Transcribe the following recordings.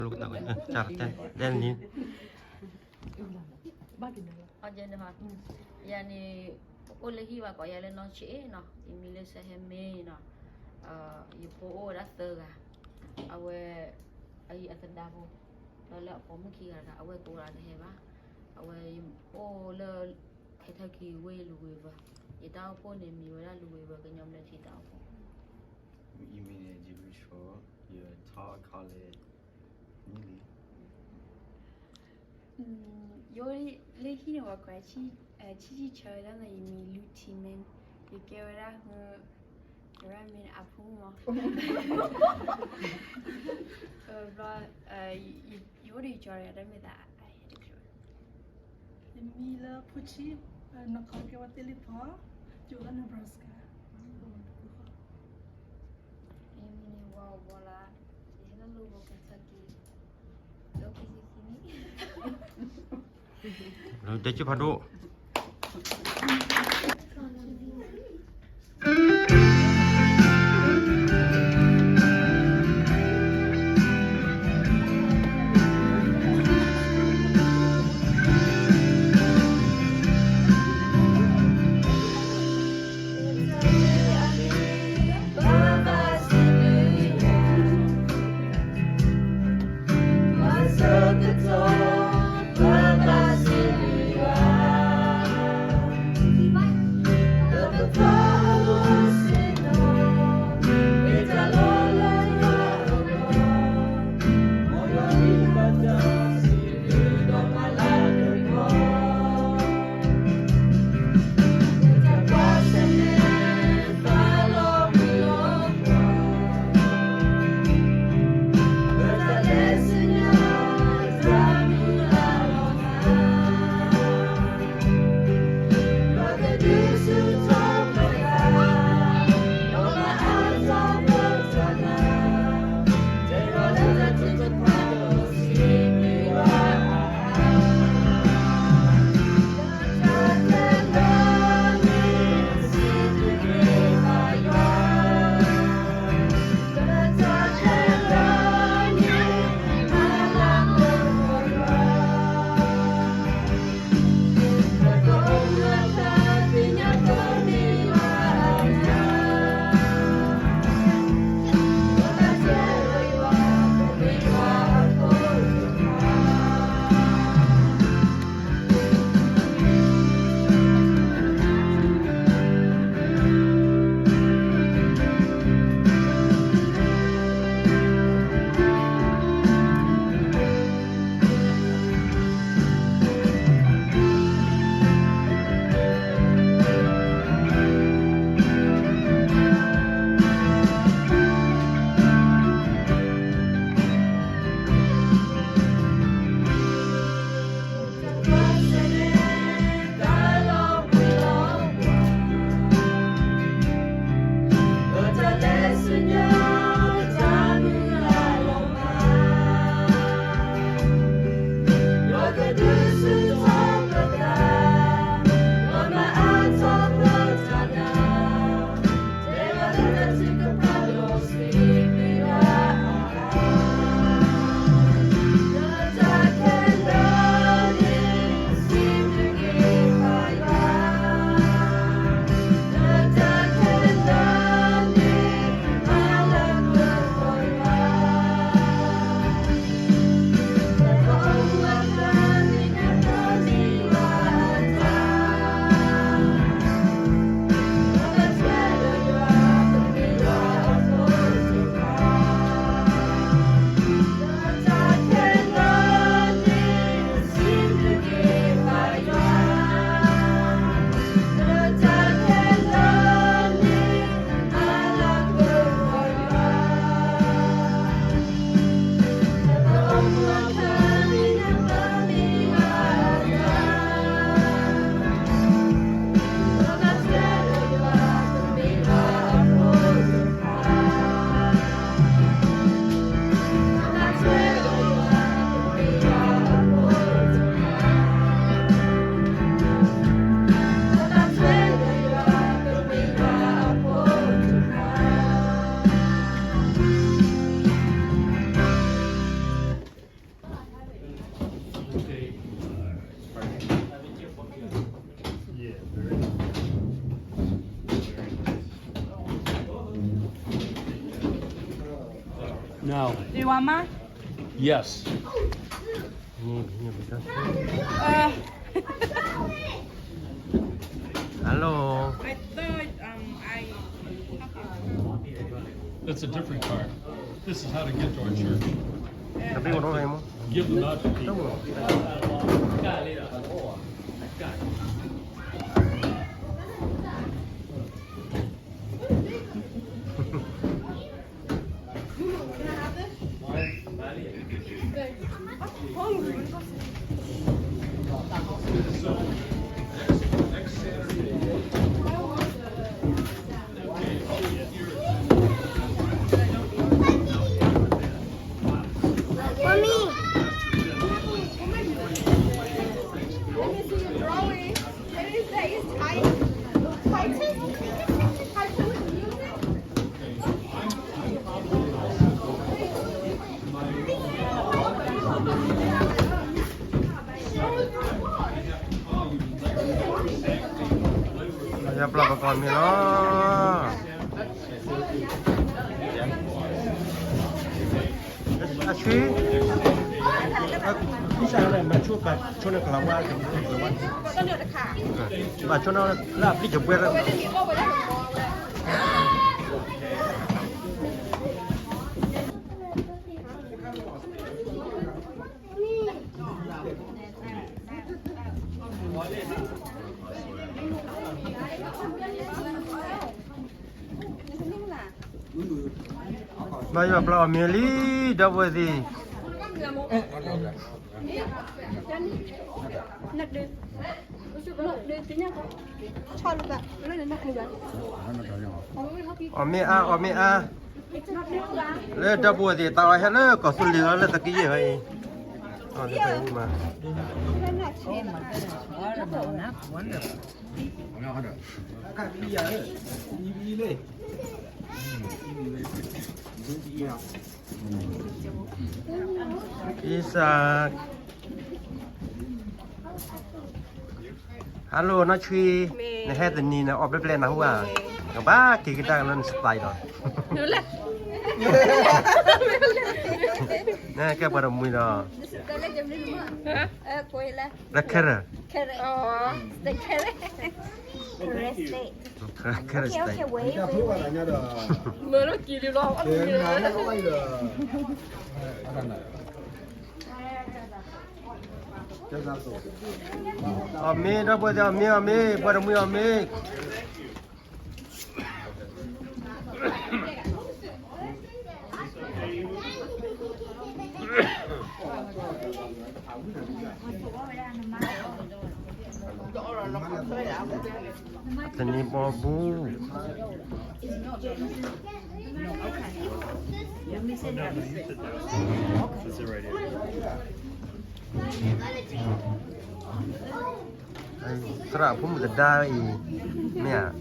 Lúc nào cũng chặt đen nhìn. Aja nih hat. Yani oleh hiwa ko ya le non che no. Imile se heme no. Ipo o da thega. Awe ai atadabo. La ko mu ki ga awe ko ra de ba. Awe o le khai ki we lu we ba. Ye da po ne mi wa lu we ba ke nyom le thi da po. Imile jibu show ye ta kale ni. Yori lehi ne wakwa chi chara na imi luti men ikewara ramen apumo ba yori chara da me da Mila Pucci, Nakauke Watelipa, Jola Nebraska. Emini wa bola hela lugo Kentucky loki sini Rồi tới chụp phado. you want mine? Yes. นี่ไปกัน Uh, ฮัลโหล I thought I. That's a different card. This is how to get to our church. จะไปกับน้องไงมั้ง Give them out to ต้อง people. Ya pelak kami lah. Asyik. Bisa lah macam kat cuna kelawar ke kelawar. Macam mana lah pergi jebel. Bayu pelak Meli dah buat ni. Ome a. Le dah buat ni tahu hay le kau sulit le tak kira hai. Oh dia tahu ni mah. Isak. Halo, nó truy. Này hết tình nhìn nó ọp bếp lên nào à? Các bác kì kita lên style rồi. Nè cái bà đồng mùi đó. Là carrot. Carrot steak. Mưa nó kỳ điều lo ăn Ame dah buat ame, buat ame. Tani babu. Terap pun berdar ni ya.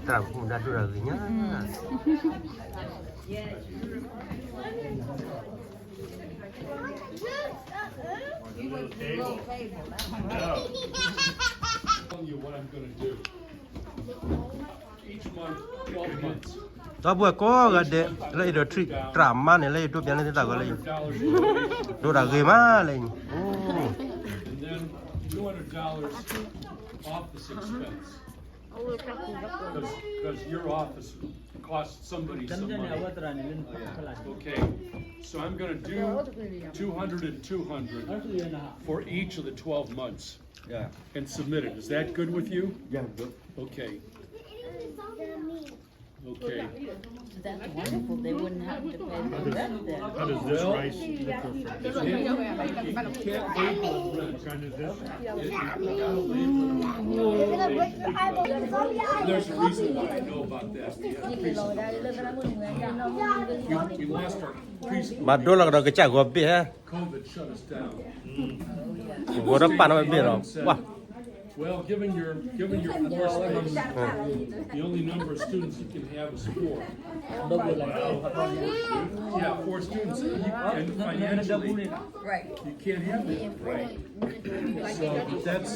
Terap pun dah dua harinya. Tell you what I'm going to do. Each month, 12 months. Dah buat kau ada lagi dua trick drama ni lagi tu biar nanti tak lagi. $100 Dua hari mah lagi. Oh. and then $200 office expense. Because your office costs somebody some money. Okay, so I'm going to do 200 and 200 for each of the 12 months. Yeah. And submit it. Is that good with you? Yeah, good. Okay. Okay. That's wonderful. They wouldn't have to pay for rent then. How does this rice differ from this? You can't label rent. Kind of this? There's a reason why I know about that. We lost our preschool. Mà đôi là cái chả gọt bia ha. COVID shut us down. Gọt nó pan nó bia rồi. Wow. Well, given your floor space, the only number of students you can have is 4. Yeah, 4 students, and financially, Right. you can't have that. So that's